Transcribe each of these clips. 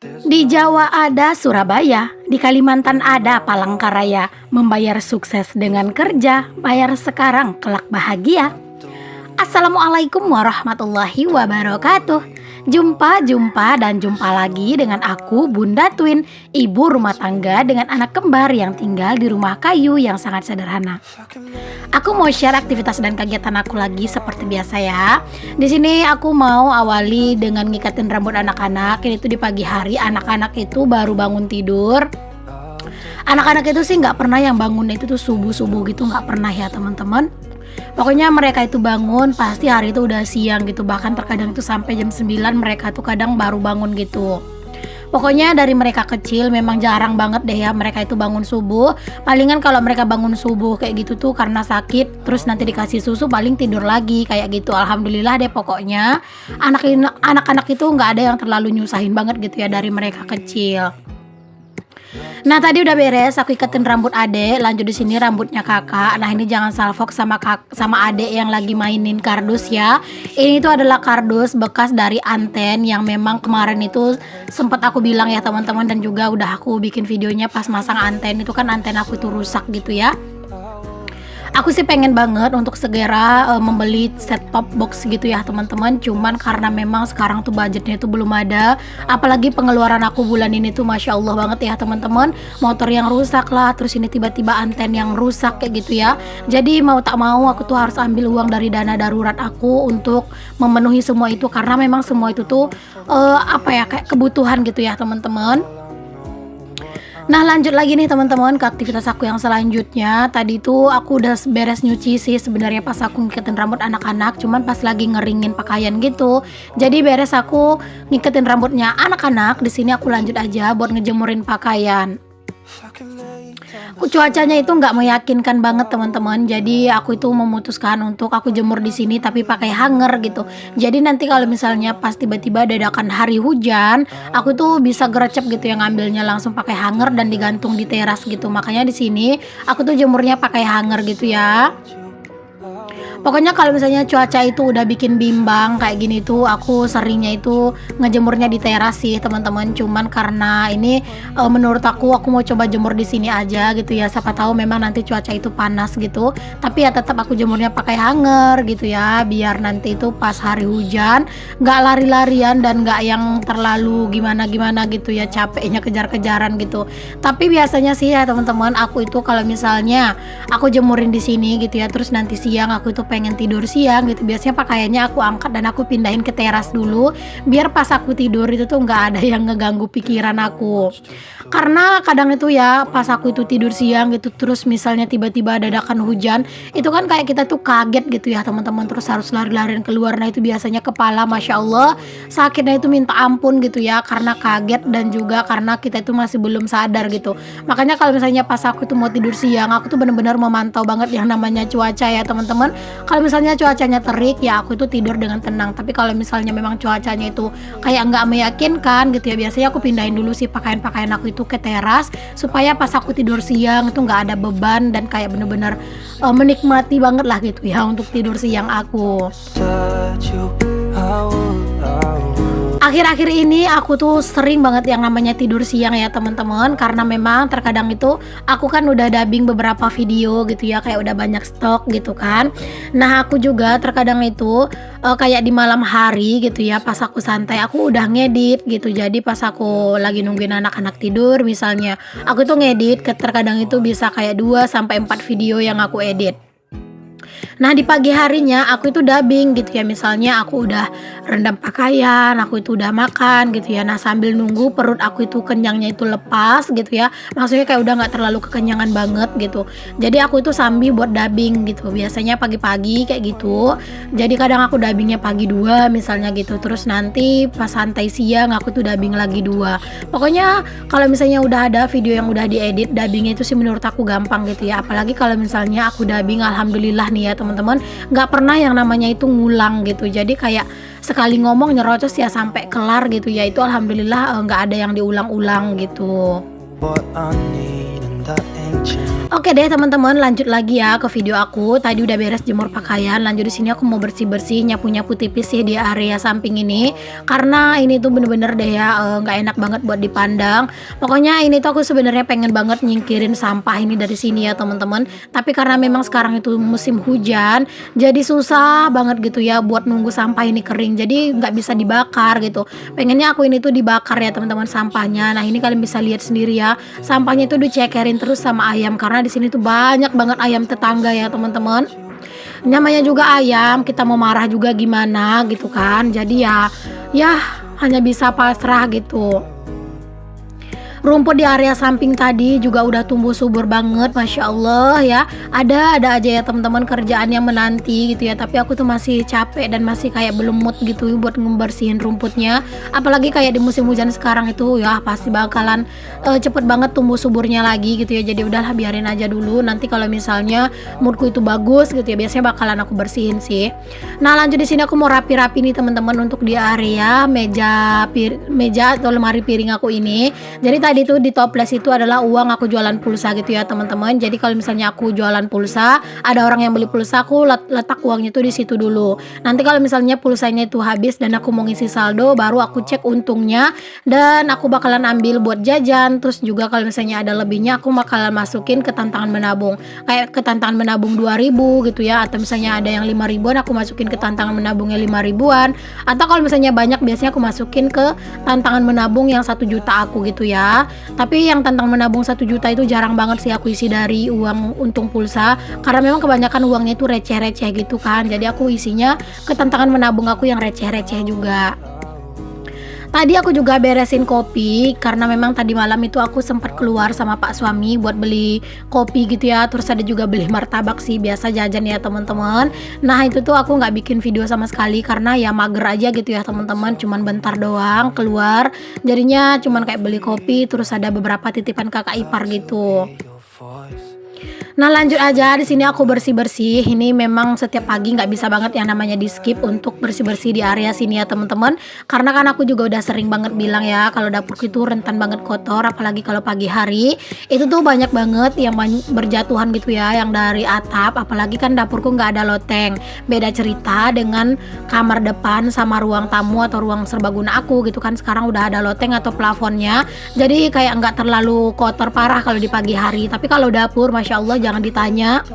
Di Jawa ada Surabaya, di Kalimantan ada Palangkaraya. Membayar sukses dengan kerja, bayar sekarang kelak bahagia. Assalamualaikum warahmatullahi wabarakatuh. Jumpa dan jumpa lagi dengan aku Bunda Twin, ibu rumah tangga dengan anak kembar yang tinggal di rumah kayu yang sangat sederhana. Aku mau share aktivitas dan kegiatan aku lagi seperti biasa ya. Di sini aku mau awali dengan ngikatin rambut anak-anak. Ini tuh di pagi hari, anak-anak itu baru bangun tidur. Anak-anak itu sih nggak pernah yang bangunnya itu tuh subuh-subuh gitu, nggak pernah ya teman-teman. Pokoknya mereka itu bangun pasti hari itu udah siang gitu. Bahkan terkadang itu sampai jam 9 mereka tuh kadang baru bangun gitu. Pokoknya dari mereka kecil memang jarang banget deh ya mereka itu bangun subuh. Palingan kalau mereka bangun subuh kayak gitu tuh karena sakit, terus nanti dikasih susu paling tidur lagi kayak gitu. Alhamdulillah deh pokoknya anak-anak itu nggak ada yang terlalu nyusahin banget gitu ya dari mereka kecil. Nah tadi udah beres, aku iketin rambut adek. Lanjut di sini rambutnya kakak. Nah ini jangan salfok sama adek yang lagi mainin kardus ya. Ini tuh adalah kardus bekas dari anten yang memang kemarin itu sempat aku bilang ya teman-teman, dan juga udah aku bikin videonya pas masang anten. Itu kan anten aku itu rusak gitu ya. Aku sih pengen banget untuk segera membeli set top box gitu ya teman-teman. Cuman karena memang sekarang tuh budgetnya itu belum ada. Apalagi pengeluaran aku bulan ini tuh Masya Allah banget ya teman-teman. Motor yang rusak lah, terus ini tiba-tiba anten yang rusak kayak gitu ya. Jadi mau tak mau aku tuh harus ambil uang dari dana darurat aku untuk memenuhi semua itu. Karena memang semua itu tuh kayak kebutuhan gitu ya teman-teman. Nah lanjut lagi nih teman-teman ke aktivitas aku yang selanjutnya. Tadi tuh aku udah beres nyuci sih sebenarnya pas aku ngiketin rambut anak-anak, cuman pas lagi ngeringin pakaian gitu. Jadi beres aku ngiketin rambutnya anak-anak, di sini aku lanjut aja buat ngejemurin pakaian. Cuacanya itu nggak meyakinkan banget teman-teman, jadi aku itu memutuskan untuk aku jemur di sini tapi pakai hanger gitu. Jadi nanti kalau misalnya pas tiba-tiba dadakan hari hujan, aku tuh bisa gercep gitu yang ngambilnya langsung pakai hanger dan digantung di teras gitu. Makanya di sini aku tuh jemurnya pakai hanger gitu ya. Pokoknya kalau misalnya cuaca itu udah bikin bimbang kayak gini tuh aku seringnya itu ngejemurnya di teras sih teman-teman. Cuman karena ini menurut aku mau coba jemur di sini aja gitu ya. Siapa tahu memang nanti cuaca itu panas gitu. Tapi ya tetap aku jemurnya pakai hanger gitu ya. Biar nanti itu pas hari hujan nggak lari-larian dan nggak yang terlalu gimana-gimana gitu ya, capeknya kejar-kejaran gitu. Tapi biasanya sih ya teman-teman, aku itu kalau misalnya aku jemurin di sini gitu ya, terus nanti siang aku itu pengen tidur siang gitu, biasanya pakaiannya aku angkat dan aku pindahin ke teras dulu biar pas aku tidur itu tuh nggak ada yang ngeganggu pikiran aku. Karena kadang itu ya pas aku itu tidur siang gitu, terus misalnya tiba-tiba dadakan hujan, itu kan kayak kita tuh kaget gitu ya teman-teman, terus harus lari-larian keluar. Nah itu biasanya kepala Masya Allah sakitnya itu minta ampun gitu ya, karena kaget dan juga karena kita itu masih belum sadar gitu. Makanya kalau misalnya pas aku tuh mau tidur siang, aku tuh bener-bener memantau banget yang namanya cuaca ya teman-teman. Kalau misalnya cuacanya terik ya aku itu tidur dengan tenang. Tapi kalau misalnya memang cuacanya itu kayak nggak meyakinkan gitu ya, biasanya aku pindahin dulu sih pakaian-pakaian aku itu ke teras supaya pas aku tidur siang itu nggak ada beban dan kayak bener-bener menikmati banget lah gitu ya untuk tidur siang aku. Akhir-akhir ini aku tuh sering banget yang namanya tidur siang ya teman-teman, karena memang terkadang itu aku kan udah dubbing beberapa video gitu ya, kayak udah banyak stok gitu kan. Nah aku juga terkadang itu kayak di malam hari gitu ya, pas aku santai aku udah ngedit gitu. Jadi pas aku lagi nungguin anak-anak tidur misalnya, aku tuh ngedit, terkadang itu bisa kayak 2 sampai 4 video yang aku edit. Nah di pagi harinya aku itu dubbing gitu ya, misalnya aku udah rendam pakaian, aku itu udah makan gitu ya. Nah sambil nunggu perut aku itu kenyangnya itu lepas gitu ya, maksudnya kayak udah nggak terlalu kekenyangan banget gitu. Jadi aku itu sambil buat dubbing gitu, biasanya pagi-pagi kayak gitu. Jadi kadang aku dubbingnya pagi 2 misalnya gitu, terus nanti pas santai siang aku tuh dubbing lagi 2. Pokoknya kalau misalnya udah ada video yang udah diedit, dubbingnya itu sih menurut aku gampang gitu ya. Apalagi kalau misalnya aku dubbing, alhamdulillah nih ya teman-teman, nggak pernah yang namanya itu ngulang gitu. Jadi kayak sekali ngomong nyerocos ya sampai kelar gitu ya, itu alhamdulillah nggak ada yang diulang-ulang gitu. Oke deh teman-teman, lanjut lagi ya ke video aku. Tadi udah beres jemur pakaian, lanjut di sini aku mau bersih-bersih, nyapu-nyapu tipis sih di area samping ini. Karena ini tuh bener-bener deh ya, nggak enak banget buat dipandang. Pokoknya ini tuh aku sebenarnya pengen banget nyingkirin sampah ini dari sini ya teman-teman. Tapi karena memang sekarang itu musim hujan, jadi susah banget gitu ya buat nunggu sampah ini kering. Jadi nggak bisa dibakar gitu. Pengennya aku ini tuh dibakar ya teman-teman sampahnya. Nah ini kalian bisa lihat sendiri ya, sampahnya itu dicekerin terus sama ayam karena di sini tuh banyak banget ayam tetangga ya teman-teman. Namanya juga ayam, kita mau marah juga gimana gitu kan. Jadi ya hanya bisa pasrah gitu. Rumput di area samping tadi juga udah tumbuh subur banget, masya Allah ya. Ada aja ya teman-teman kerjaan yang menanti gitu ya. Tapi aku tuh masih capek dan masih kayak belum mood gitu buat ngebersihin rumputnya. Apalagi kayak di musim hujan sekarang itu ya pasti bakalan cepet banget tumbuh suburnya lagi gitu ya. Jadi udahlah biarin aja dulu. Nanti kalau misalnya moodku itu bagus gitu ya, biasanya bakalan aku bersihin sih. Nah lanjut di sini aku mau rapi-rapi nih teman-teman untuk di area meja atau lemari piring aku ini. Jadi tadi tuh di toples itu adalah uang aku jualan pulsa gitu ya teman-teman. Jadi kalau misalnya aku jualan pulsa, ada orang yang beli pulsa, aku letak uangnya tuh di situ dulu. Nanti kalau misalnya pulsanya itu habis dan aku mau ngisi saldo, baru aku cek untungnya dan aku bakalan ambil buat jajan. Terus juga kalau misalnya ada lebihnya, aku bakalan masukin ke tantangan menabung. Kayak ke tantangan menabung 2000 gitu ya, atau misalnya ada yang 5 ribuan aku masukin ke tantangan menabungnya 5 ribuan. Atau kalau misalnya banyak, biasanya aku masukin ke tantangan menabung yang 1 juta aku gitu ya. Tapi yang tentang menabung 1 juta itu jarang banget sih aku isi dari uang untung pulsa, karena memang kebanyakan uangnya itu receh-receh gitu kan. Jadi aku isinya ke tantangan menabung aku yang receh-receh juga. Tadi aku juga beresin kopi karena memang tadi malam itu aku sempat keluar sama Pak suami buat beli kopi gitu ya. Terus ada juga beli martabak sih, biasa jajan ya teman-teman. Nah itu tuh aku nggak bikin video sama sekali karena ya mager aja gitu ya teman-teman. Cuman bentar doang keluar. Jadinya cuman kayak beli kopi, terus ada beberapa titipan kakak ipar gitu. Nah lanjut aja, di sini aku bersih-bersih. Ini memang setiap pagi nggak bisa banget yang namanya di skip untuk bersih-bersih di area sini ya teman-teman. Karena kan aku juga udah sering banget bilang ya kalau dapurku itu rentan banget kotor, apalagi kalau pagi hari. Itu tuh banyak banget yang berjatuhan gitu ya, yang dari atap. Apalagi kan dapurku nggak ada loteng. Beda cerita dengan kamar depan sama ruang tamu atau ruang serbaguna aku gitu kan. Sekarang udah ada loteng atau plafonnya. Jadi kayak nggak terlalu kotor parah kalau di pagi hari. Tapi kalau dapur, masya Allah jangan ditanya,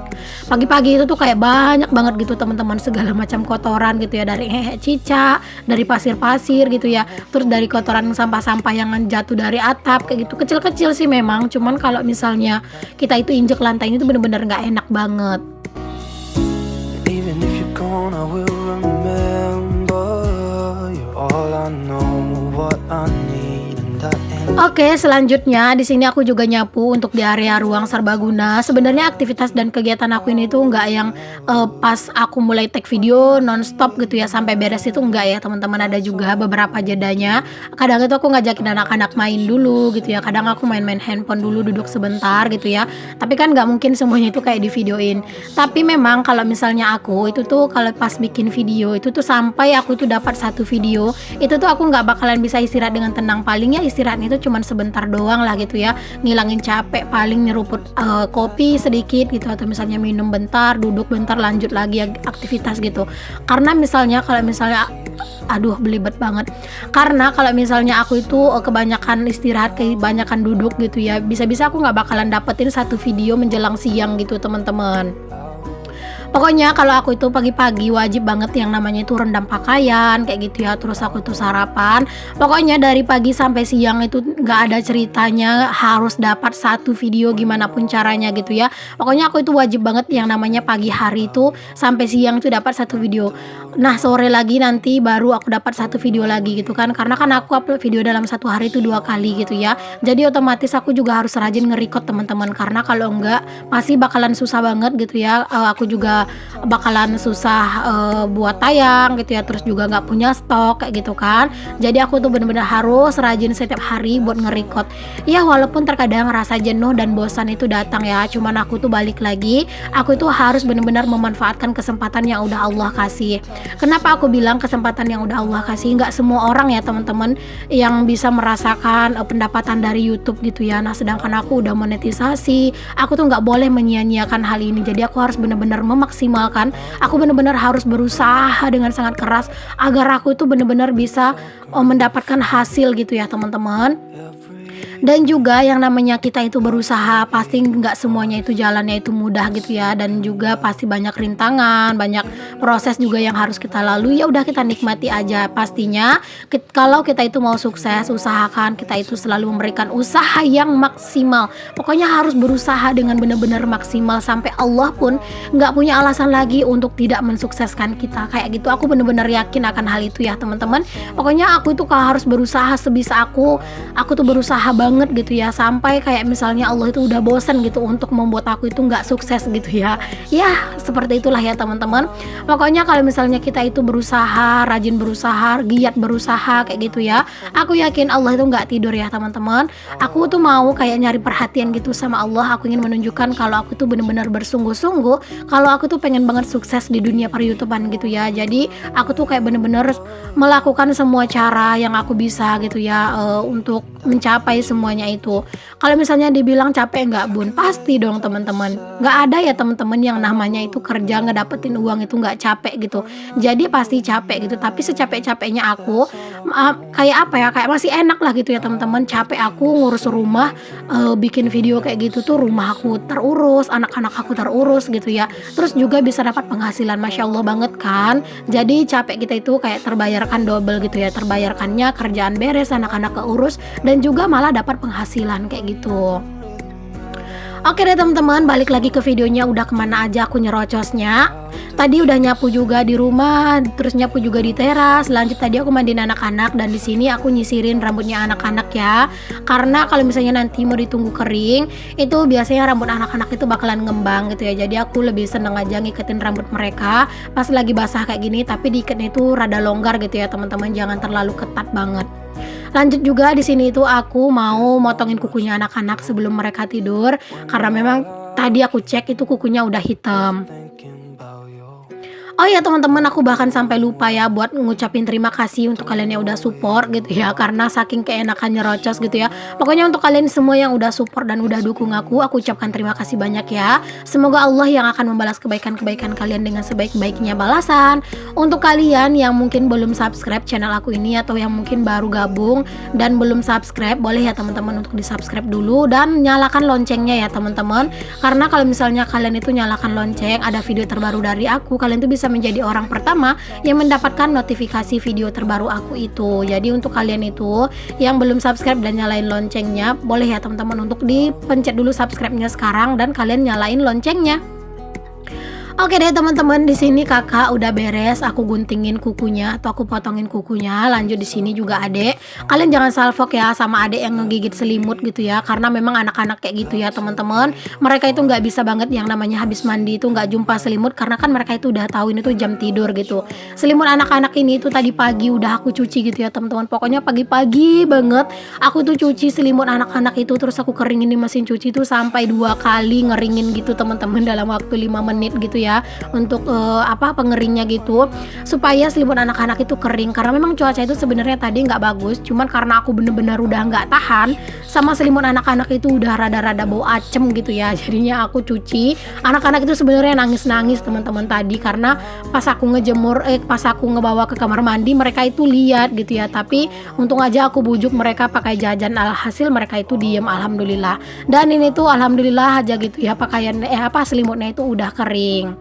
pagi-pagi itu tuh kayak banyak banget gitu teman-teman, segala macam kotoran gitu ya, dari cicak, dari pasir-pasir gitu ya, terus dari kotoran sampah-sampah yang jatuh dari atap kayak gitu, kecil-kecil sih memang, cuman kalau misalnya kita itu injek lantai itu bener-bener nggak enak banget. Even if you're gone, I will remember you're all I know, what I need, and that Oke, selanjutnya di sini aku juga nyapu untuk di area ruang serbaguna. Sebenarnya aktivitas dan kegiatan aku ini tuh nggak yang pas aku mulai take video nonstop gitu ya sampai beres, itu enggak ya teman-teman. Ada juga beberapa jedanya. Kadang itu aku ngajakin anak-anak main dulu gitu ya. Kadang aku main-main handphone dulu, duduk sebentar gitu ya. Tapi kan nggak mungkin semuanya itu kayak di videoin. Tapi memang kalau misalnya aku itu tuh kalau pas bikin video itu tuh sampai aku tuh dapat 1 video, itu tuh aku nggak bakalan bisa istirahat dengan tenang. Palingnya istirahatnya itu cuman sebentar doang lah gitu ya, ngilangin capek, paling nyeruput kopi sedikit gitu, atau misalnya minum bentar, duduk bentar, lanjut lagi aktivitas gitu. Karena misalnya kalau misalnya aduh belibet banget, karena kalau misalnya aku itu kebanyakan istirahat, kebanyakan duduk gitu ya, bisa-bisa aku nggak bakalan dapetin 1 video menjelang siang gitu teman-teman. Pokoknya kalau aku itu pagi-pagi wajib banget yang namanya itu rendam pakaian kayak gitu ya. Terus aku tuh sarapan. Pokoknya dari pagi sampai siang itu nggak ada ceritanya harus dapat 1 video gimana pun caranya gitu ya. Pokoknya aku itu wajib banget yang namanya pagi hari itu sampai siang itu dapat 1 video. Nah sore lagi nanti baru aku dapat 1 video lagi gitu kan. Karena kan aku upload video dalam 1 hari itu 2 kali gitu ya. Jadi otomatis aku juga harus rajin nge-record teman-teman. Karena kalau enggak pasti bakalan susah banget gitu ya. Aku juga juga bakalan susah buat tayang gitu ya, terus juga nggak punya stok kayak gitu kan. Jadi aku tuh bener-bener harus rajin setiap hari buat nge-record ya, walaupun terkadang rasa jenuh dan bosan itu datang ya, cuman aku tuh balik lagi, aku itu harus bener-bener memanfaatkan kesempatan yang udah Allah kasih. Kenapa aku bilang kesempatan yang udah Allah kasih? Nggak semua orang ya teman-teman yang bisa merasakan pendapatan dari YouTube gitu ya. Nah sedangkan aku udah monetisasi, aku tuh nggak boleh menyia-nyiakan hal ini. Jadi aku harus bener-bener memaksimalkan, aku bener-bener harus berusaha dengan sangat keras agar aku itu bener-bener bisa mendapatkan hasil gitu ya teman-teman. Dan juga yang namanya kita itu berusaha, pasti nggak semuanya itu jalannya itu mudah gitu ya, dan juga pasti banyak rintangan, banyak proses juga yang harus kita lalui. Ya udah kita nikmati aja. Pastinya kalau kita itu mau sukses, usahakan kita itu selalu memberikan usaha yang maksimal. Pokoknya harus berusaha dengan benar-benar maksimal sampai Allah pun nggak punya alasan lagi untuk tidak mensukseskan kita. Kayak gitu, aku benar-benar yakin akan hal itu ya teman-teman. Pokoknya aku itu harus berusaha sebisa aku tuh berusaha banget gitu ya, sampai kayak misalnya Allah itu udah bosen gitu untuk membuat aku itu nggak sukses gitu ya. Ya seperti itulah ya teman-teman. Pokoknya kalau misalnya kita itu berusaha, rajin berusaha, giat berusaha kayak gitu ya, aku yakin Allah itu nggak tidur ya teman-teman. Aku tuh mau kayak nyari perhatian gitu sama Allah. Aku ingin menunjukkan kalau aku tuh benar-benar bersungguh-sungguh, kalau aku tuh pengen banget sukses di dunia per-YouTubean gitu ya. Jadi aku tuh kayak bener-bener melakukan semua cara yang aku bisa gitu ya, untuk mencapai semuanya itu. Kalau misalnya dibilang capek nggak bun, pasti dong teman-teman. Nggak ada ya teman-teman yang namanya itu kerja ngedapetin uang itu nggak capek gitu. Jadi pasti capek gitu. Tapi secapek-capeknya aku, kayak apa ya, kayak masih enak lah gitu ya teman-teman. Capek aku ngurus rumah, bikin video kayak gitu tuh rumah aku terurus, anak-anak aku terurus gitu ya. Terus juga bisa dapat penghasilan, masya Allah banget kan. Jadi capek kita itu kayak terbayarkan double gitu ya. Terbayarkannya kerjaan beres, anak-anak keurus, dan juga malah dapat penghasilan kayak gitu. Oke deh teman-teman, balik lagi ke videonya. Udah kemana aja aku nyerocosnya? Tadi udah nyapu juga di rumah, terus nyapu juga di teras. Lanjut tadi aku mandiin anak-anak, dan di sini aku nyisirin rambutnya anak-anak ya. Karena kalau misalnya nanti mau ditunggu kering, itu biasanya rambut anak-anak itu bakalan ngembang gitu ya. Jadi aku lebih seneng aja ngiketin rambut mereka pas lagi basah kayak gini, tapi diikatnya itu rada longgar gitu ya teman-teman, jangan terlalu ketat banget. Lanjut juga di sini itu aku mau motongin kukunya anak-anak sebelum mereka tidur, karena memang tadi aku cek itu kukunya udah hitam. Oh ya teman-teman, aku bahkan sampai lupa ya buat ngucapin terima kasih untuk kalian yang udah support gitu ya, karena saking keenakan nyerocos gitu ya. Pokoknya untuk kalian semua yang udah support dan udah dukung aku ucapkan terima kasih banyak ya. Semoga Allah yang akan membalas kebaikan-kebaikan kalian dengan sebaik-baiknya balasan. Untuk kalian yang mungkin belum subscribe channel aku ini, atau yang mungkin baru gabung dan belum subscribe, boleh ya teman-teman untuk di subscribe dulu dan nyalakan loncengnya ya teman-teman. Karena kalau misalnya kalian itu nyalakan lonceng, ada video terbaru dari aku, kalian tuh bisa menjadi orang pertama yang mendapatkan notifikasi video terbaru aku itu. Jadi untuk kalian itu yang belum subscribe dan nyalain loncengnya, boleh ya teman-teman untuk dipencet dulu subscribe-nya sekarang dan kalian nyalain loncengnya. Oke deh teman-teman, di sini kakak udah beres, aku guntingin kukunya atau aku potongin kukunya. Lanjut di sini juga adek. Kalian jangan salfok ya sama adek yang ngegigit selimut gitu ya, karena memang anak-anak kayak gitu ya teman-teman. Mereka itu nggak bisa banget yang namanya habis mandi itu nggak jumpa selimut, karena kan mereka itu udah tahu ini tuh jam tidur gitu. Selimut anak-anak ini tuh tadi pagi udah aku cuci gitu ya teman-teman. Pokoknya pagi-pagi banget aku tuh cuci selimut anak-anak itu, terus aku keringin di mesin cuci tuh sampai 2 kali ngeringin gitu teman-teman dalam waktu 5 menit gitu ya, untuk pengeringnya gitu, supaya selimut anak-anak itu kering. Karena memang cuaca itu sebenarnya tadi nggak bagus, cuman karena aku bener-bener udah nggak tahan sama selimut anak-anak itu udah rada-rada bau acem gitu ya, jadinya aku cuci. Anak-anak itu sebenarnya nangis-nangis teman-teman tadi, karena pas aku ngejemur pas aku ngebawa ke kamar mandi mereka itu lihat gitu ya, tapi untung aja aku bujuk mereka pakai jajan, alhasil mereka itu diem alhamdulillah. Dan ini tuh alhamdulillah aja gitu ya, pakaian selimutnya itu udah kering.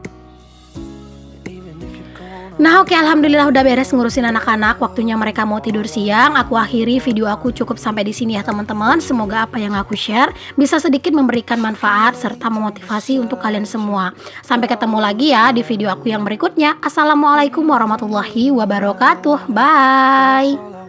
Nah oke, alhamdulillah udah beres ngurusin anak-anak, waktunya mereka mau tidur siang. Aku akhiri video aku cukup sampai di sini ya teman-teman. Semoga apa yang aku share bisa sedikit memberikan manfaat serta memotivasi untuk kalian semua. Sampai ketemu lagi ya di video aku yang berikutnya. Assalamualaikum warahmatullahi wabarakatuh. Bye.